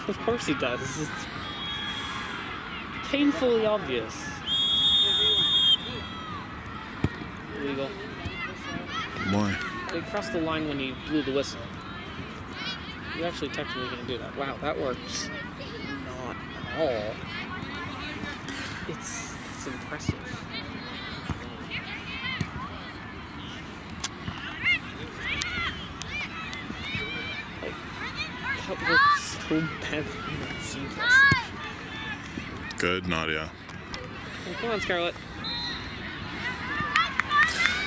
Of course he does. It's painfully obvious. Illegal. Why? They crossed the line when he blew the whistle. You actually technically can't do that. Wow, that works. Not at all. It's impressive. Like, that works so badly that it's impressive. Good, Nadia. Well, come on, Scarlett.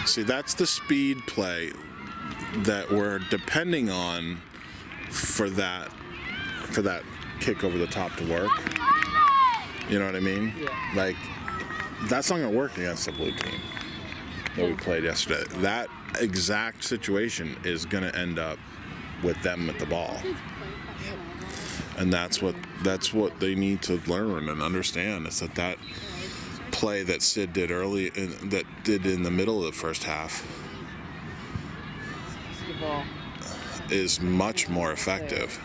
See, that's the speed play that we're depending on for that kick over the top to work. You know what I mean? Yeah. Like, that's not going to work against the blue team that we played yesterday. That exact situation is going to end up with them at the ball. And that's what they need to learn and understand, is that play that Sid did early, that did in the middle of the first half, is much more effective.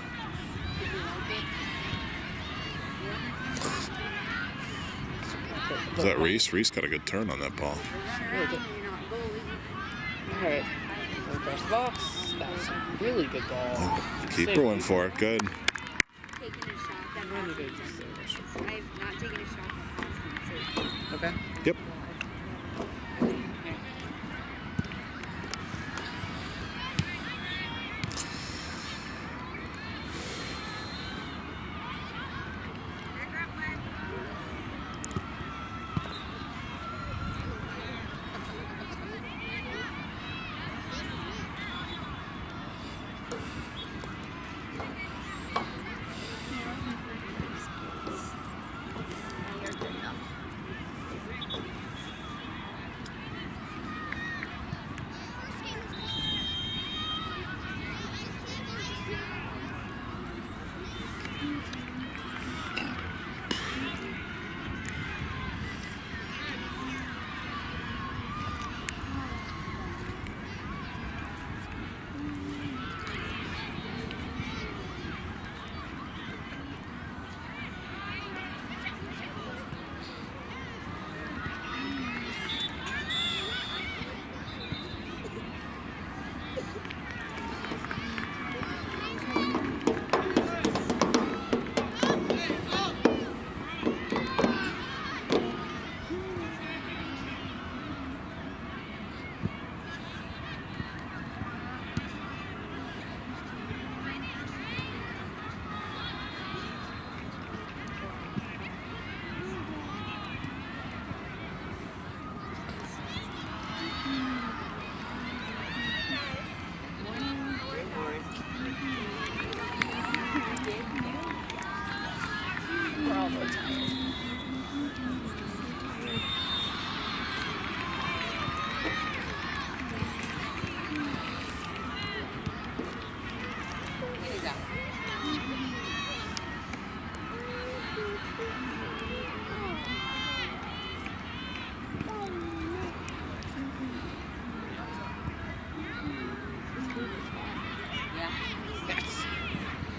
Is that Reese? Reese got a good turn on that ball. Alright. Across the box. That's a really good ball. Oh, keeper went for it. Good. Okay. Yep.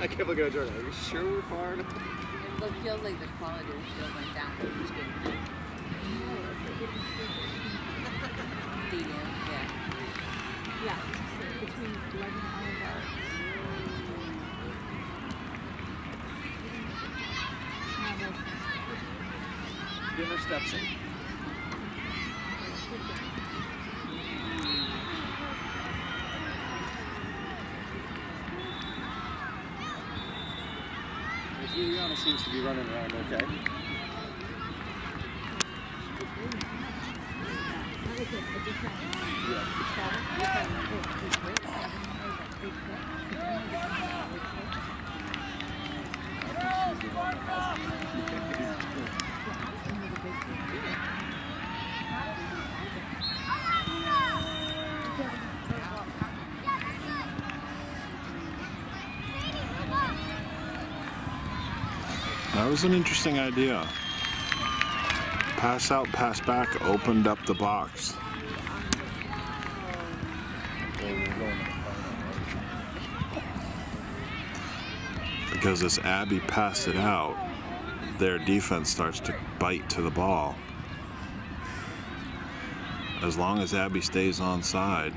I kept looking at Jordan. Are you sure we're far enough? It feels like the quality of the field went down, which is good. Stadium, yeah. Yeah, so between 11 and all of our... Get her steps in. Juliana seems to be running around okay. That was an interesting idea. Pass out, pass back, opened up the box. Because as Abby passed it out, their defense starts to bite to the ball. As long as Abby stays onside,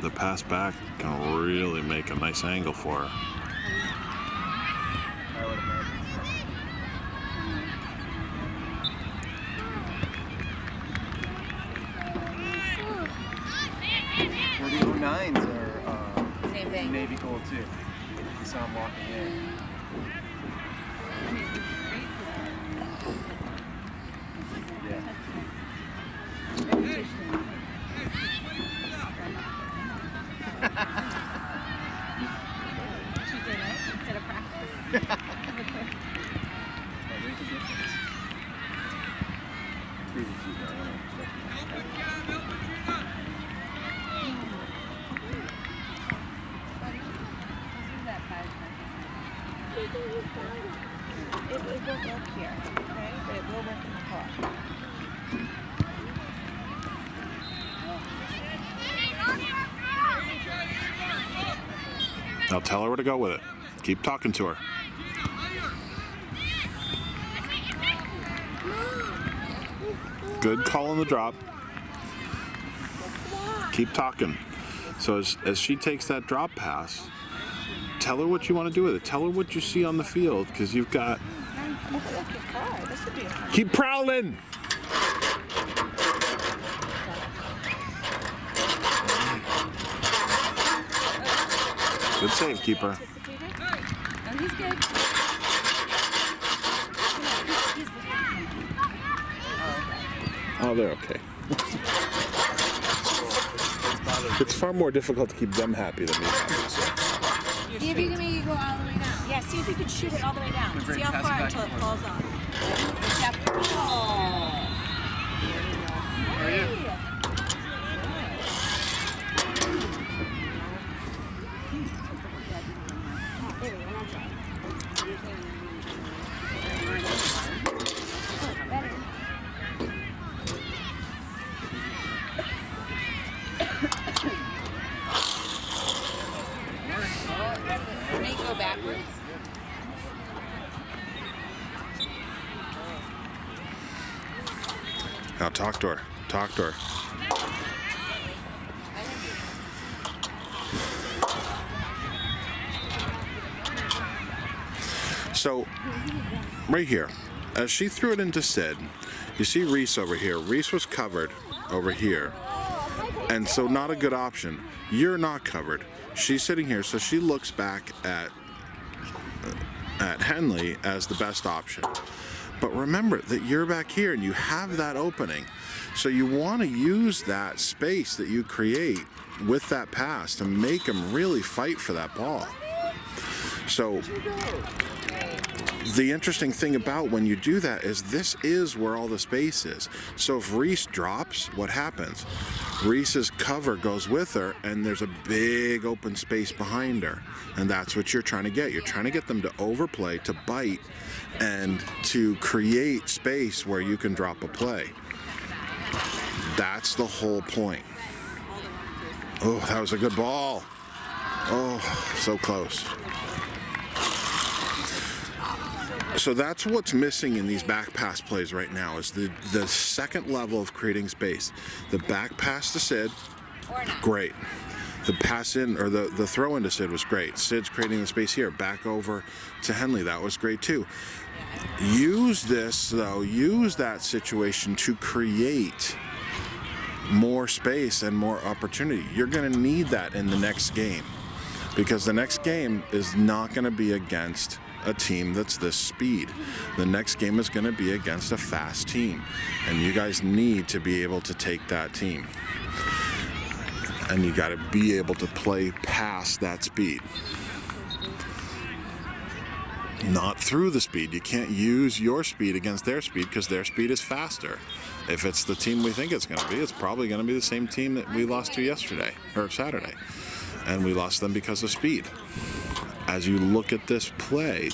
the pass back can really make a nice angle for her. I would imagine. 4009s are Same thing. Navy gold too. You saw them walking in. Yeah. Tuesday night instead of practice. There's a difference. It's really cute though. I don't know. It won't work here, okay? But it will work in the car. Now tell her where to go with it. Keep talking to her. Good call on the drop. Keep talking. So as she takes that drop pass, tell her what you want to do with it. Tell her what you see on the field, because you've got... Keep prowling! Good save, keeper. Oh, he's good. Oh, they're okay. It's far more difficult to keep them happy than me happy. So. See if you can make it go all the way down. Yeah, see if you can shoot it all the way down. Great, See how pass it far back until it to falls off. Oh. How are you? Make it go backwards. Now talk to her. Talk to her. So, right here, as she threw it into Sid, you see Reese over here. Reese was covered over here. And so not a good option. You're not covered. She's sitting here, so she looks back at Henley as the best option. But remember that you're back here and you have that opening. So you want to use that space that you create with that pass to make them really fight for that ball. So the interesting thing about when you do that is this is where all the space is. So if Reese drops, what happens? Reese's cover goes with her and there's a big open space behind her. And that's what you're trying to get. You're trying to get them to overplay, to bite, and to create space where you can drop a play. That's the whole point. Oh, that was a good ball. Oh, so close. So that's what's missing in these back pass plays right now is the second level of creating space. The back pass to Sid, great. The pass in, or the throw into Sid was great. Sid's creating the space here. Back over to Henley, that was great too. Use this though, use that situation to create more space and more opportunity. You're gonna need that in the next game because the next game is not gonna be against a team that's this speed. The next game is going to be against a fast team, and you guys need to be able to take that team, and you got to be able to play past that speed, not through the speed. You can't use your speed against their speed because their speed is faster. If it's the team we think it's going to be, it's probably going to be the same team that we lost to yesterday or Saturday, and we lost them because of speed. As you look at this play,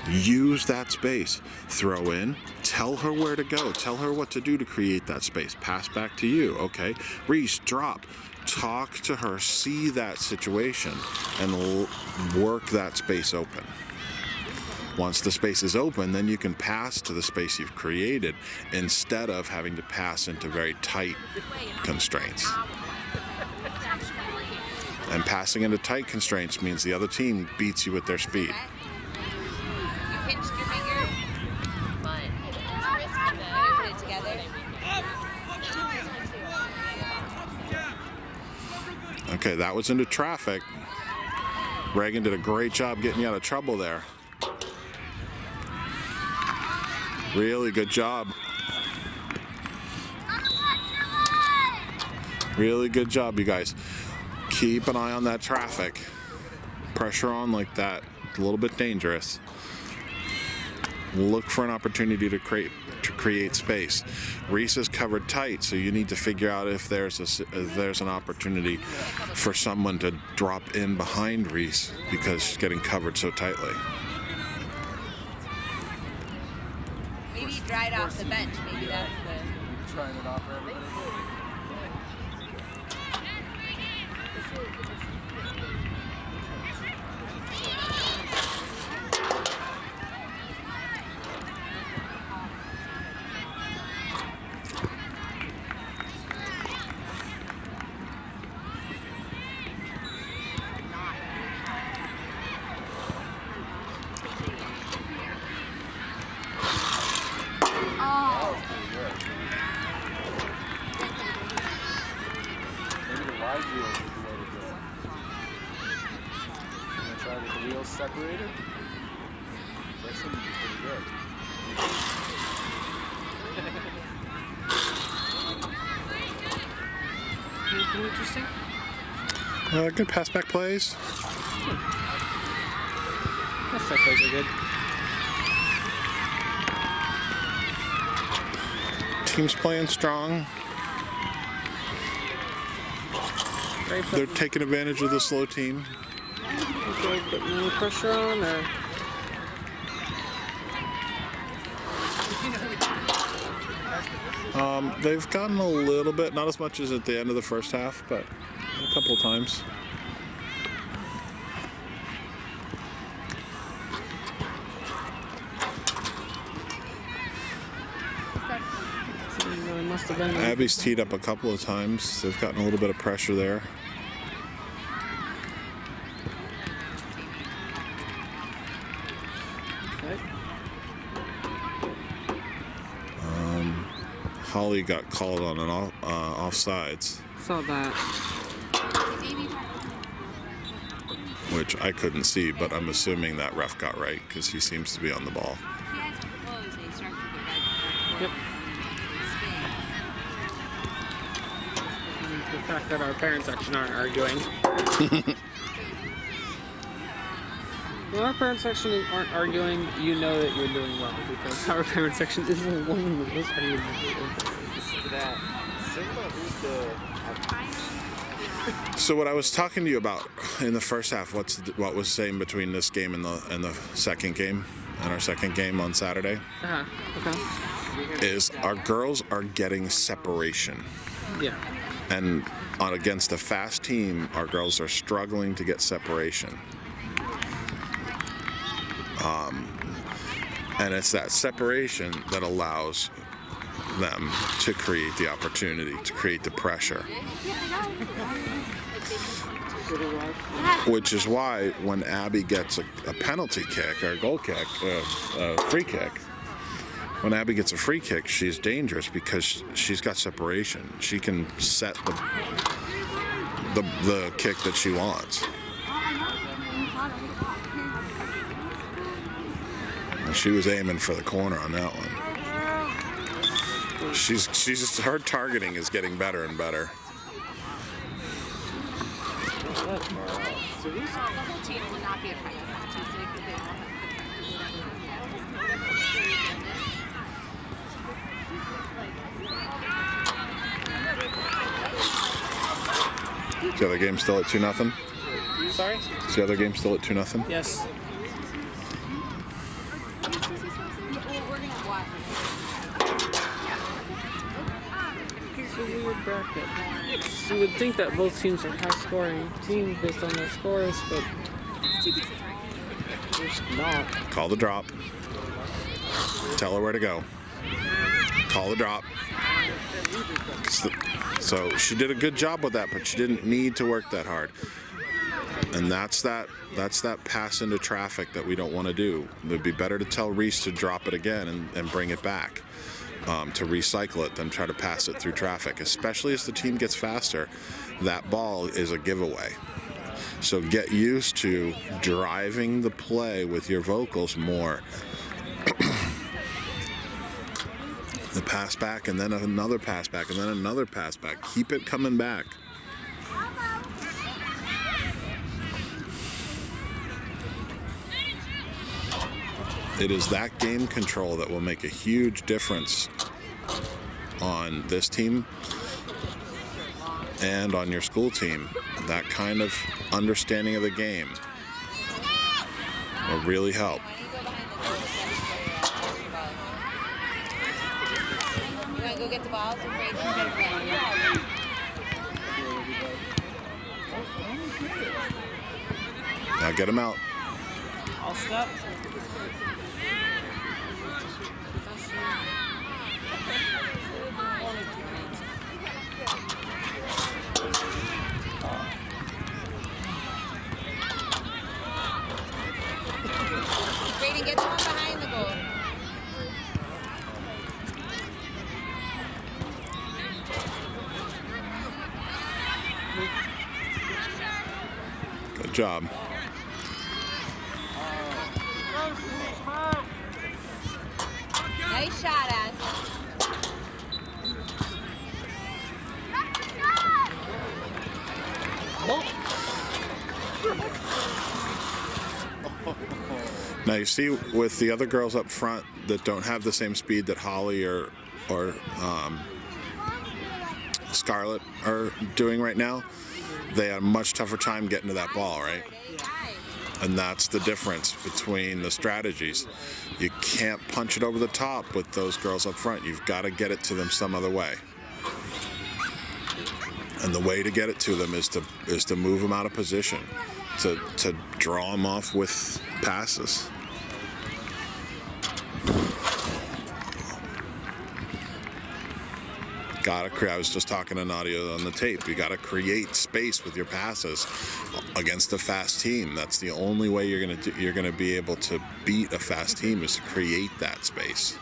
use that space. Throw in, tell her where to go, tell her what to do to create that space. Pass back to you, okay? Reese, drop. talk to her, see that situation, and work that space open. Once the space is open, then you can pass to the space you've created instead of having to pass into very tight constraints. And passing into tight constraints means the other team beats you with their speed. You pinched your finger, but it's risky though. You put it together. Okay, that was into traffic. Reagan did a great job getting you out of trouble there. Really good job. Really good job, you guys. Keep an eye on that traffic. Pressure on like that, a little bit dangerous. Look for an opportunity to create space. Reese is covered tight, so you need to figure out if there's an opportunity for someone to drop in behind Reese because she's getting covered so tightly. Maybe he dried off the bench. Maybe that's the. Trying it off for everybody. Separated? That seems pretty good. Anything interesting? Good pass back plays. Pass back plays are good. Team's playing strong. They're taking advantage of the slow team. Okay, putting any pressure on, or they've gotten a little bit, not as much as at the end of the first half, but a couple of times. it must have been. Abby's teed up a couple of times. They've gotten a little bit of pressure there. Holly got called on an offsides, Saw that. which I couldn't see, but I'm assuming that ref got right because he seems to be on the ball. Yep. The fact that our parent section aren't arguing. When our parent section aren't arguing, you know that you're doing well because our parent section is the one that is arguing. So what I was talking to you about in the first half, what was saying between this game and the second game, and our second game on Saturday, Okay. is our girls are getting separation. Yeah. And against a fast team, our girls are struggling to get separation. And it's that separation that allows them to create the opportunity, to create the pressure. Which is why when Abby gets a penalty kick or a goal kick, a free kick, when Abby gets a free kick, she's dangerous because she's got separation. She can set the kick that she wants. And she was aiming for the corner on that one. Her targeting is getting better and better. The whole team will not be a practice on Tuesday because they all have Is the other game still at 2-0? Sorry? Is the other game still at 2-0? Yes. we're going to watch. So we would bracket. So you would think that both teams are high-scoring teams based on their scores, but there's not. Call the drop. Tell her where to go. Call the drop. So she did a good job with that, but she didn't need to work that hard. And that's that pass into traffic that we don't want to do. It would be better to tell Reese to drop it again and bring it back, to recycle it than try to pass it through traffic. Especially as the team gets faster, that ball is a giveaway. So get used to driving the play with your vocals more. The pass back, and then another pass back, and then another pass back. Keep it coming back. It is that game control that will make a huge difference on this team and on your school team. That kind of understanding of the game will really help. You want to go get the balls and break them? Now get him out. I'll stop. Brayden, get the one behind the goal. Good job. Nice shot, Az. Now you see with the other girls up front that don't have the same speed that Holly or Scarlett are doing right now, they had a much tougher time getting to that ball, right? And that's the difference between the strategies. You can't punch it over the top with those girls up front. You've got to get it to them some other way. And the way to get it to them is to move them out of position, to draw them off with passes. I was just talking to Nadia on the tape. You got to create space with your passes against a fast team. That's the only way you're gonna be able to beat a fast team, is to create that space.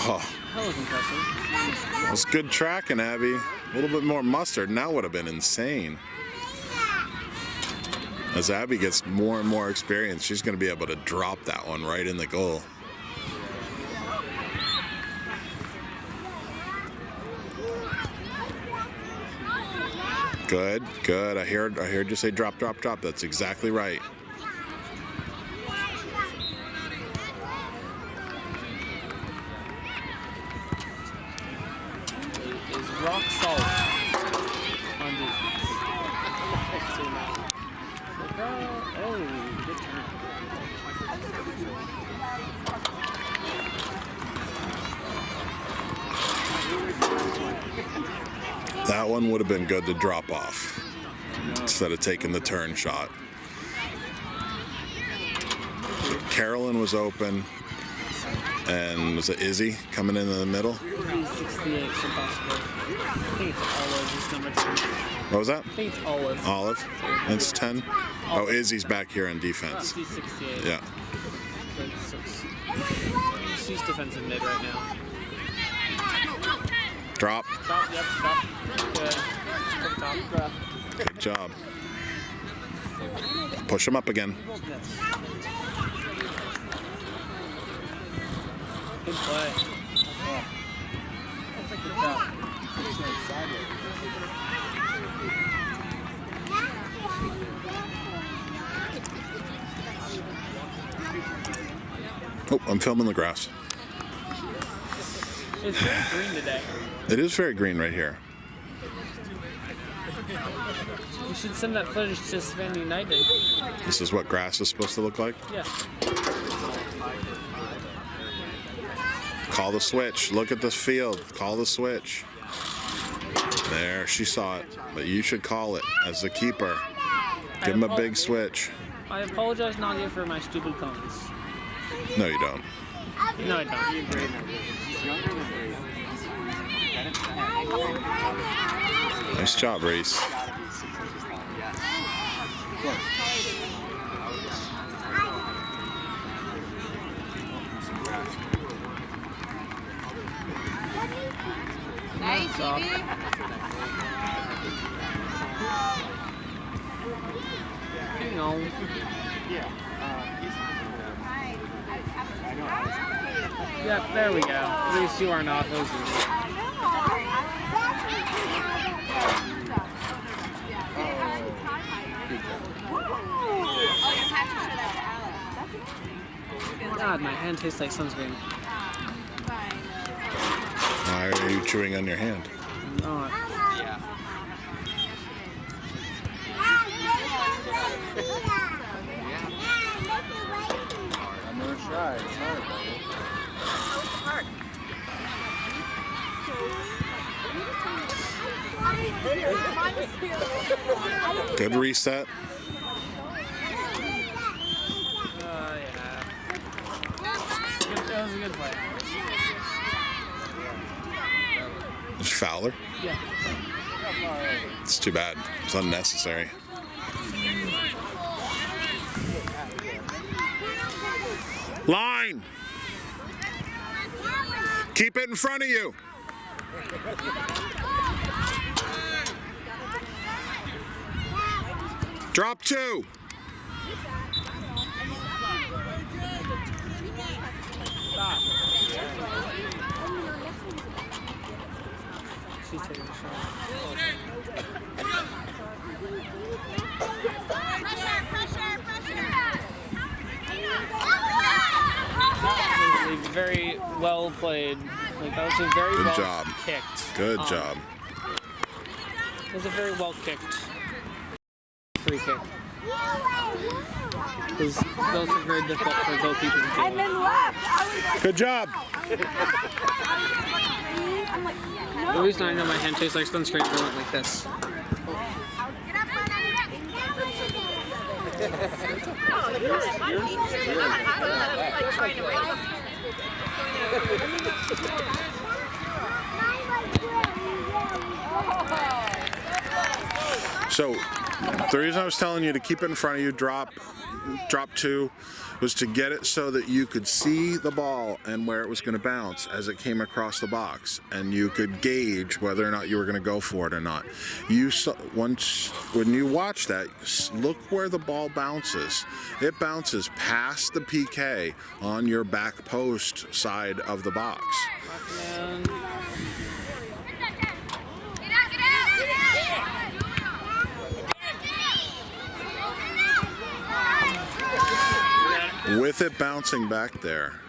Oh, That was impressive. that's good tracking, Abby. A little bit more mustard now would have been insane. As Abby gets more and more experience, she's going to be able to drop that one right in the goal. Good, good. I heard you say drop, drop, drop. That's exactly right. Is rock solid on defense. Oh, good turn. That one would have been good to drop off instead of taking the turn shot. Carolyn was open, and was it Izzy coming in the middle? 68 should possibly. I think it's Olive is number 10. What was that? I think it's Olive. Olive? It's 10? Oh, Izzy's back here in defense. She's 68. Yeah. She's defensive mid right now. Drop. Stop, yep, stop. Good. Top, drop. Good job. Push him up again. Yes. Good play. Oh. That's like the top. Oh, I'm filming the grass. It's very green today. It is very green right here. You should send that footage to Savannah United. This is what grass is supposed to look like? Yeah. Call the switch. Look at this field. Call the switch. There, she saw it. But you should call it as the keeper. Give him a big switch. I apologize, Nadia, for my stupid comments. No, you don't. No, I don't. Nice job, Reese. Nice, Evie. Hang on. Yep, there we go. Reese, you are not hosting. God, my hand tastes like sunscreen. Why are you chewing on your hand? I'm not. I'm gonna try. It's hard. Good reset. Yeah. That was a good play. It's Fowler. Yeah. It's too bad. It's unnecessary. Line! Keep it in front of you. Drop two. Stop. She's taking a shot. Very well played. Like, that was a very Good well job. kicked. Good job. It was a very well kicked free kick. Because those are very difficult for goalkeepers to And do. then left. I was like, Good job. I'm like, The reason I know my hand tastes like sunscreen is I went like this. So, the reason I was telling you to keep it in front of you, drop two, was to get it so that you could see the ball and where it was going to bounce as it came across the box, and you could gauge whether or not you were going to go for it or not. You saw, once when you watch that, look where the ball bounces. It bounces past the PK on your back post side of the box. And With it bouncing back there.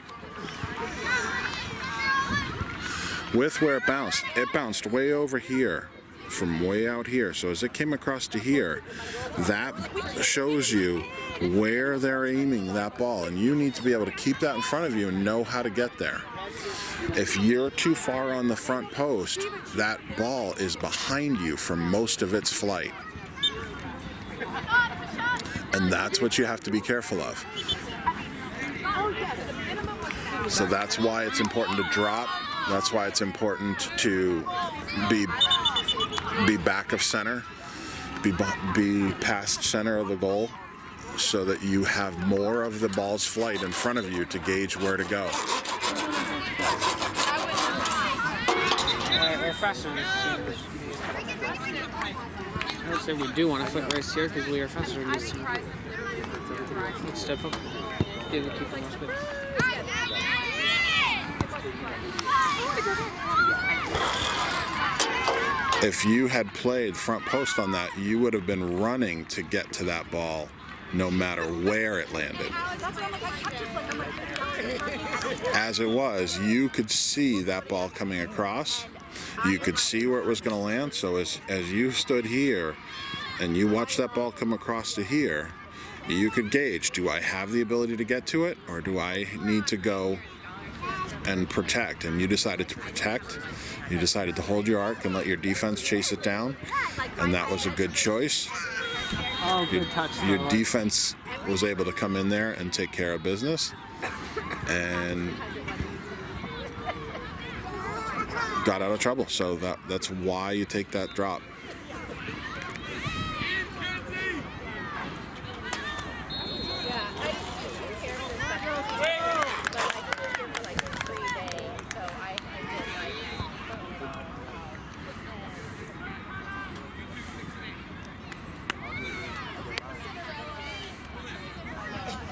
With where it bounced way over here, from way out here. So as it came across to here, that shows you where they're aiming that ball, and you need to be able to keep that in front of you and know how to get there. If you're too far on the front post, that ball is behind you for most of its flight. And that's what you have to be careful of. So that's why it's important to drop. That's why it's important to be back of center, be past center of the goal, so that you have more of the ball's flight in front of you to gauge where to go. we're faster than this team. I would say we do want a foot race here because we are faster than this team. Let's step up. Give the keeper more space. If you had played front post on that, you would have been running to get to that ball no matter where it landed. As it was, you could see that ball coming across. You could see where it was going to land. So as you stood here and you watched that ball come across to here, you could gauge, do I have the ability to get to it, or do I need to go and protect? And you decided to protect. You decided to hold your arc and let your defense chase it down, and that was a good choice. Oh, good touch. Your defense was able to come in there and take care of business, and got out of trouble. So that's why you take that drop.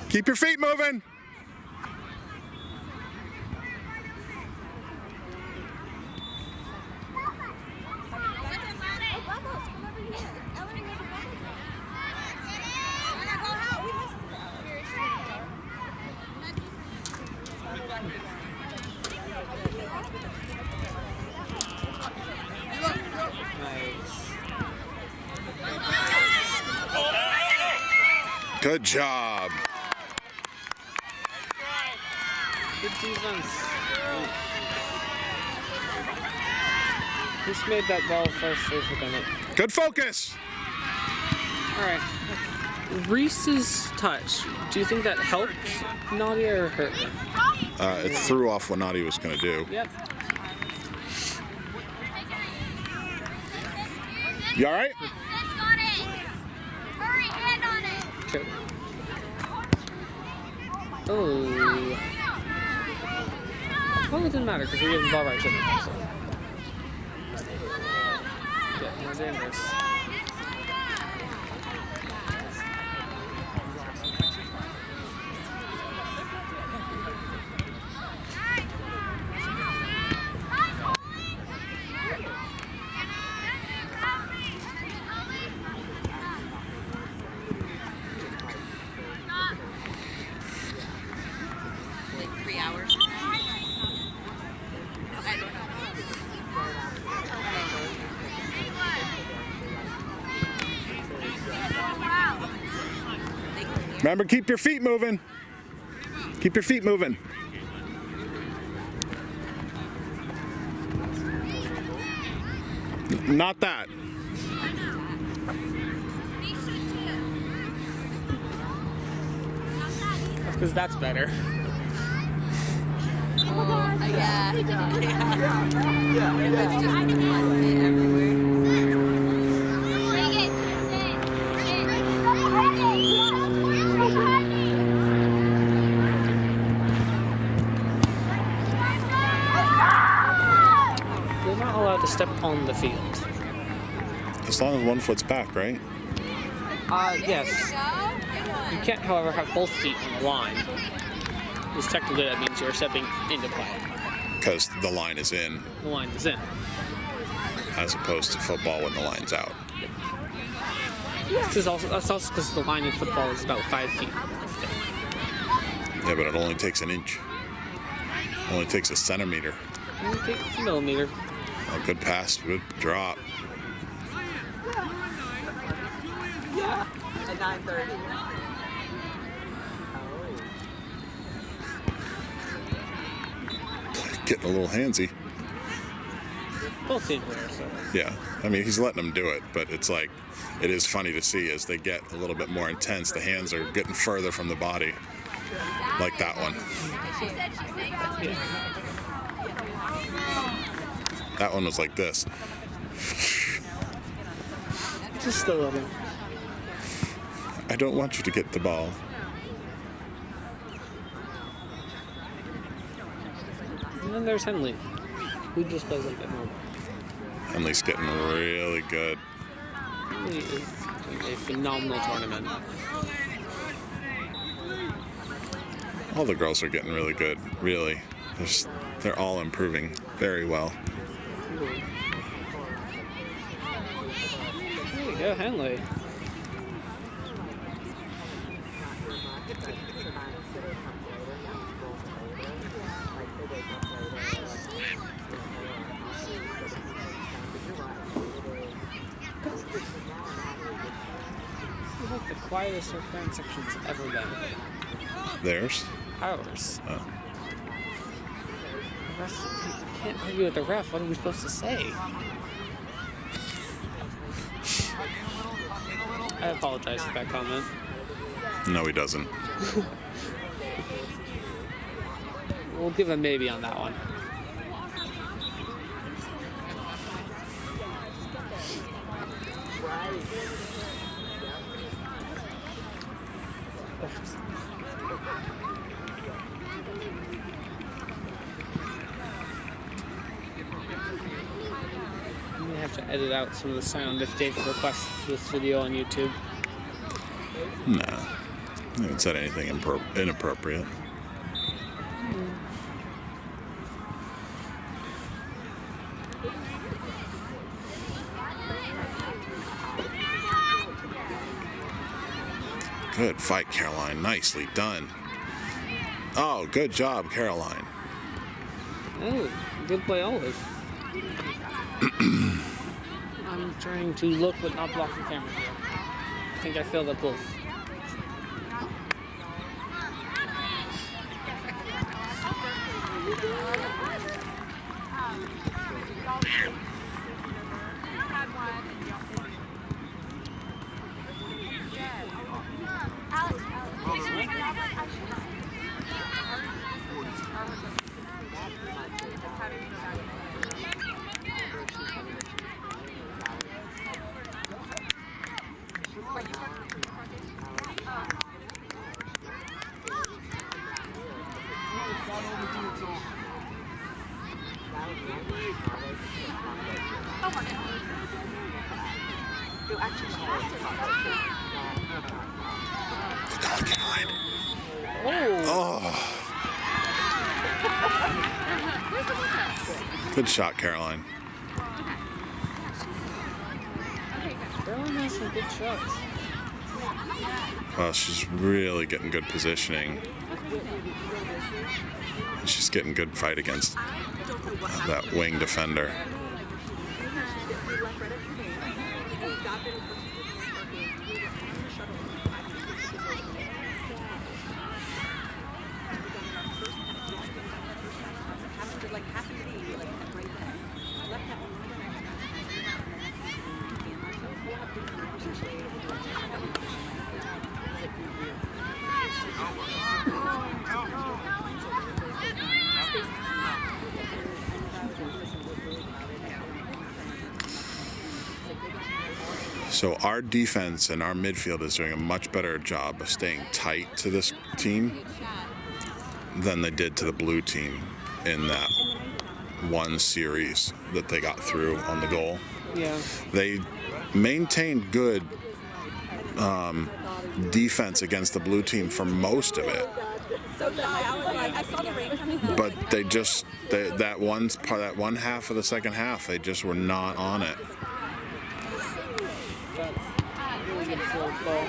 Keep your feet moving. Good job. Good defense. Who's made that ball first safe within it? Good focus. All right. Reese's touch. Do you think that helped Nadia or hurt her? It threw off what Nadia was going to do. Yep. You all right? Okay. Oh. Well, it didn't matter because we gave the ball right to them. So. Yeah, more dangerous. Like 3 hours. I don't know. Remember, keep your feet moving. Keep your feet moving. Not that. That's because that's better. Yeah. It's just everywhere. They're not allowed to step on the field. As long as one foot's back, right? Yes. You can't, however, have both feet on the line. Because technically that means you're stepping into play. Because the line is in, The line is in. as opposed to football when the line's out. That's also because the line in football is about 5 feet. Yeah, but it only takes an inch. Only takes a centimeter. Only takes a millimeter. Oh, good pass, good drop. Yeah, at 9:30. Getting a little handsy. Both teams there, so. Yeah, I mean, he's letting them do it, but it's like, it is funny to see as they get a little bit more intense, the hands are getting further from the body, like that one. Yeah. That one was like this. Just still a little. I don't want you to get the ball. And then there's Henley, who just plays like that normal. Henley's getting really good. Henley is doing a phenomenal tournament. All the girls are getting really good, really. They're all improving very well. Yeah, Henley. This is like the quietest our fan section's ever been. Theirs? Ours. Oh. The rest, you can't argue with the ref. What are we supposed to say? I apologize for that comment. No, he doesn't. We'll give a maybe on that one. I'm gonna have to edit out some of the sound if David requests this video on YouTube. No. I haven't said anything inappropriate. Good fight, Caroline. Nicely done. Oh, good job, Caroline. Oh, good play always. I'm trying to look but not block the camera here. I think I failed at both. Good call, Caroline. Oh! Good shot, Caroline. Caroline has some good shots. Well, she's really getting good positioning. She's getting good fight against that wing defender. So our defense and our midfield is doing a much better job of staying tight to this team than they did to the blue team in that one series that they got through on the goal. Yeah. They maintained good defense against the blue team for most of it. But they just that one half of the second half, they just were not on it. That's really good field ball.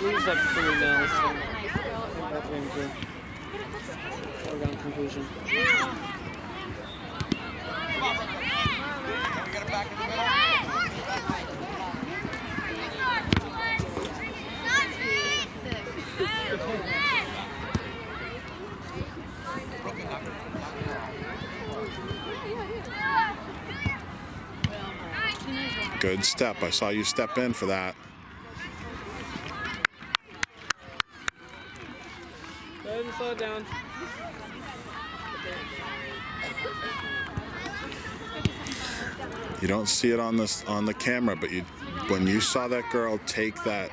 Blue's up 3-0, so I think that brings a foregone conclusion. Good step. I saw you step in for that. Go ahead and slow it down. You don't see it on the camera, but when you saw that girl take that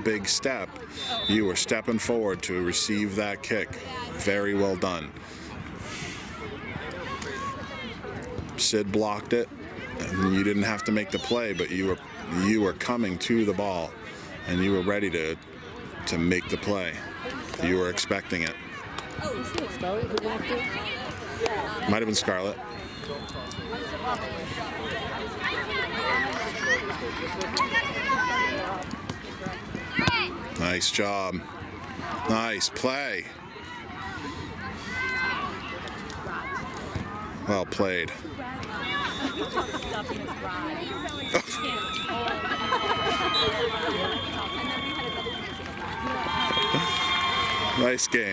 big step, you were stepping forward to receive that kick. Very well done. Sid blocked it, and you didn't have to make the play, but you were coming to the ball, and you were ready to make the play. You were expecting it. Isn't it Scarlett who blocked it? Might have been Scarlett. Nice job. Nice play. Well played. Nice game.